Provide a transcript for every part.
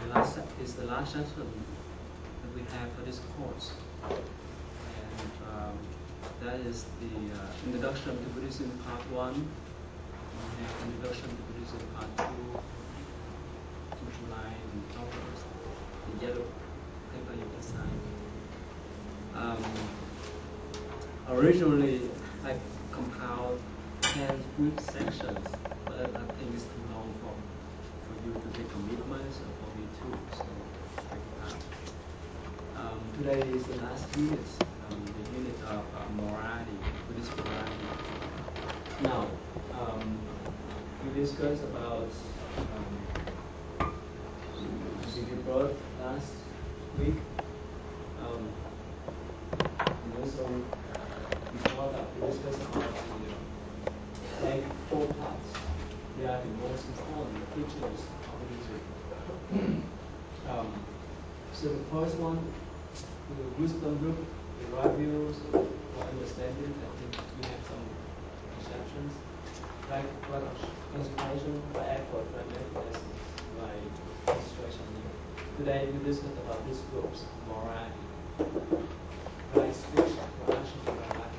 is the last session that we have for this course, and that is the Introduction to Buddhism Part 1. We have Introduction to Buddhism Part 2 in July and August. The yellow paper you can sign. Originally, I compiled 10 week sections, but I think it's too long for you to take commitments or for me too. So today is the last unit, the unit of morality, Buddhist morality. Now, we discussed about city birth last week. So before that, we discussed about the 4 parts. They are the most important features of Buddhism. So the first one, the wisdom group, the right views or understanding. I think we have some perceptions, like what concentration, by effort, by meditations, by concentration. Today we discussed about these groups, morality. Right speech, right action, right life.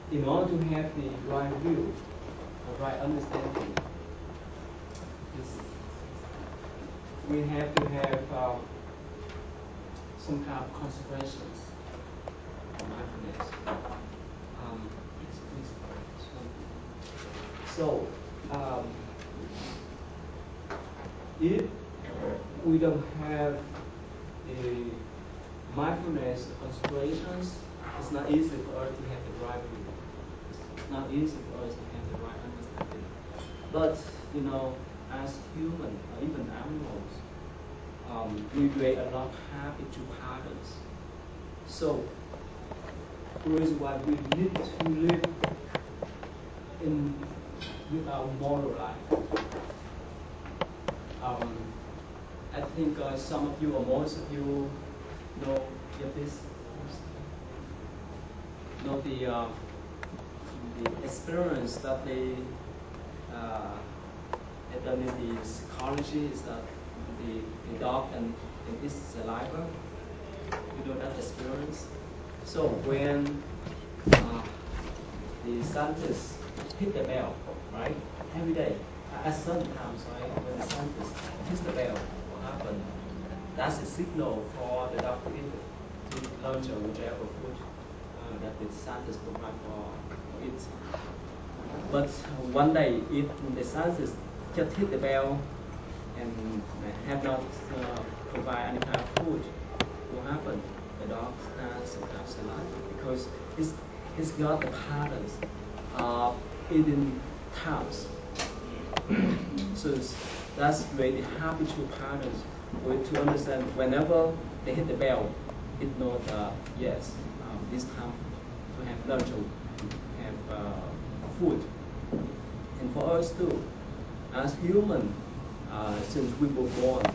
In order to have the right view, or right understanding, we have to have some kind of concentrations on mindfulness. So, if we don't have the mindfulness concentrations, it's not easy for us to have the right view. It's not easy for us to have the right understanding. But, as humans, or even animals, we create a lot of habit to patterns. So, the reason why we need to live with our moral life. I think some of you or most of you know this. Know the experience that they have done in the psychology is that the dog and its saliva. You know that experience. So when the scientists hit the bell, right, every day, at some times, right, when the scientists hit the bell, happen. That's a signal for the dog to eat lunch or whichever food that the scientists provide for it. But one day, if the scientists just hit the bell and have not provide any kind of food, what happen? The dog has some kind of saliva because it's got the patterns of eating times. So that's really habitual patterns to understand whenever they hit the bell, it knows yes, this time to have lunch or have food. And for us too, as human, since we were born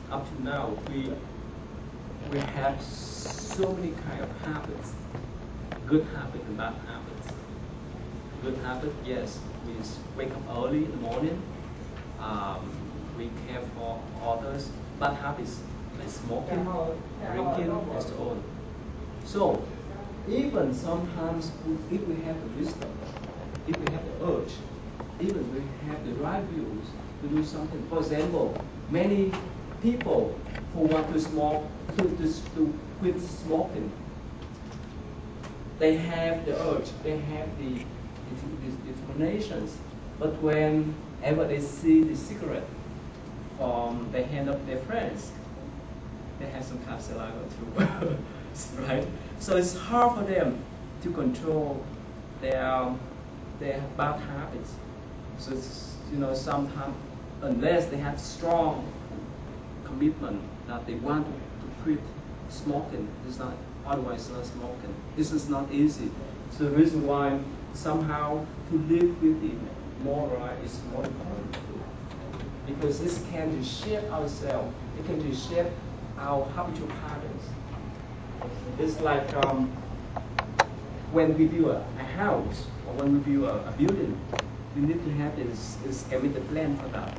up to now, we have so many kind of habits, good habits and bad habits. Good habit, yes, we wake up early in the morning. We care for others, bad habits like smoking, drinking, and so on. So, even sometimes, if we have the wisdom, if we have the urge, even we have the right views to do something. For example, many people who want to smoke, to quit smoking, they have the urge, they have the determinations, but whenever they see the cigarette from the hand of their friends, they have some kind of saliva too, right? So it's hard for them to control their bad habits. So it's, sometimes unless they have strong commitment that they want to quit smoking, otherwise not smoking. This is not easy. So the reason why somehow to live with the moral life is more important, because this can shape ourselves. It can shape our habitual patterns. It's like when we build a house or when we build a building, we need to have this schematic plan for that.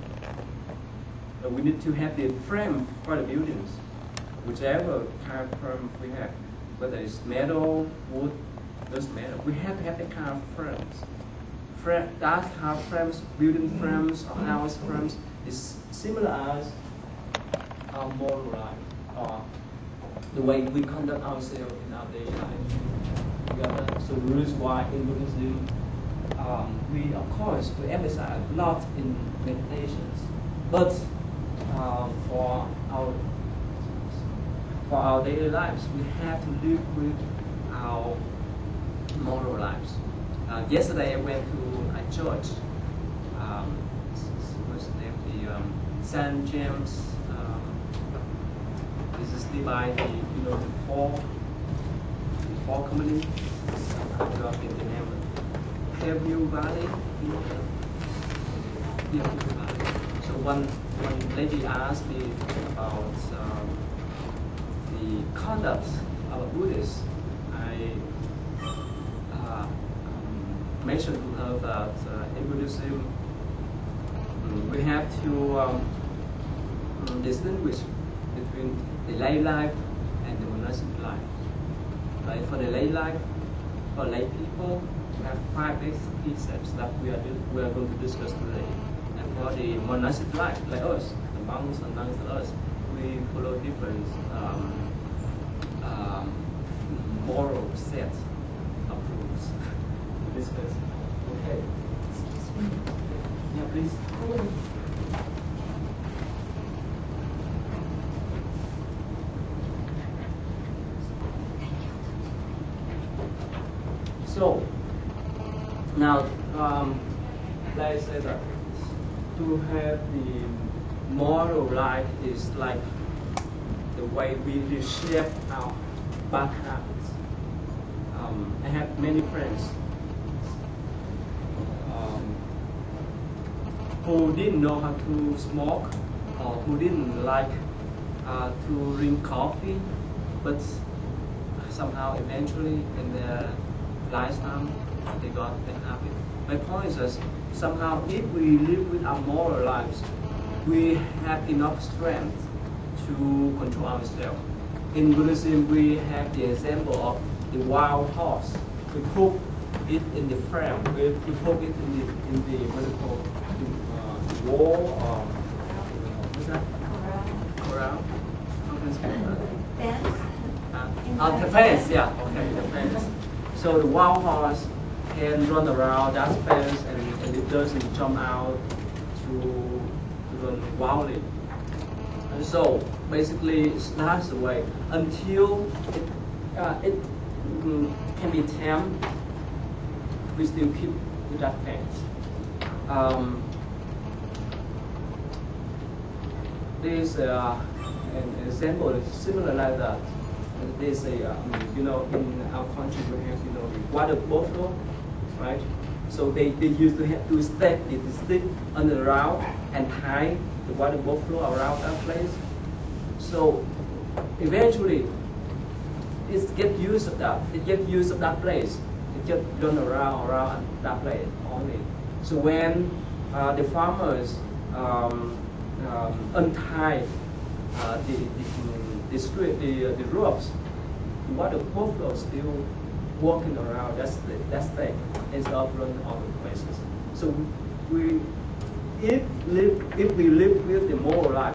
We need to have the frame for the buildings, whichever kind of frame we have, whether it's metal, wood, doesn't matter. We have to have that kind of frames. That kind of frames, building frames or house frames, is similar as our moral life, or the way we conduct ourselves in our daily life. So the reason why in Buddhism, we of course we emphasize a lot in meditations, but for our daily lives, we have to live with our moral lives. Yesterday I went to a church. What's the name? The St. James. This is nearby the the four community. I forgot the name. Hillview Valley. Hillview Valley. So one lady asked me about the conduct of a Buddhist. I mentioned to her that in Buddhism we have to distinguish between the lay life and the monastic life. Right? For the lay life, for lay people, we have 5 basic precepts that we are going to discuss today. And for the monastic life, like us, the monks and nuns like us, we follow different moral sets of rules. This person. Okay. Yeah, please. So now, let's say that to have the moral life is like the way we reshape our bad habits. I have many friends who didn't know how to smoke, or who didn't like to drink coffee, but somehow eventually in their lifetime they got the habit. My point is that somehow if we live with our moral lives, we have enough strength to control ourselves. In Buddhism, we have the example of the wild horse. We put it in the frame. We put it in the what is it called, wall, or what's that? Corral. How can I say that? The fence. Yeah. Okay, the fence. So the wild horse can run around that fence, and it doesn't jump out to run wildly. And so basically, that's the way until it can be tamed. We still keep with that fence. There's an example similar like that. There's in our country we have the water buffalo, right? So they used to have to stick the stick on the ground and tie the water buffalo around that place. So eventually it gets used of that. It gets used of that place. It just run around that place only. So when the farmers untie the ropes, the water buffalo still walking around that thing instead of running all the places. So if we live with the moral life,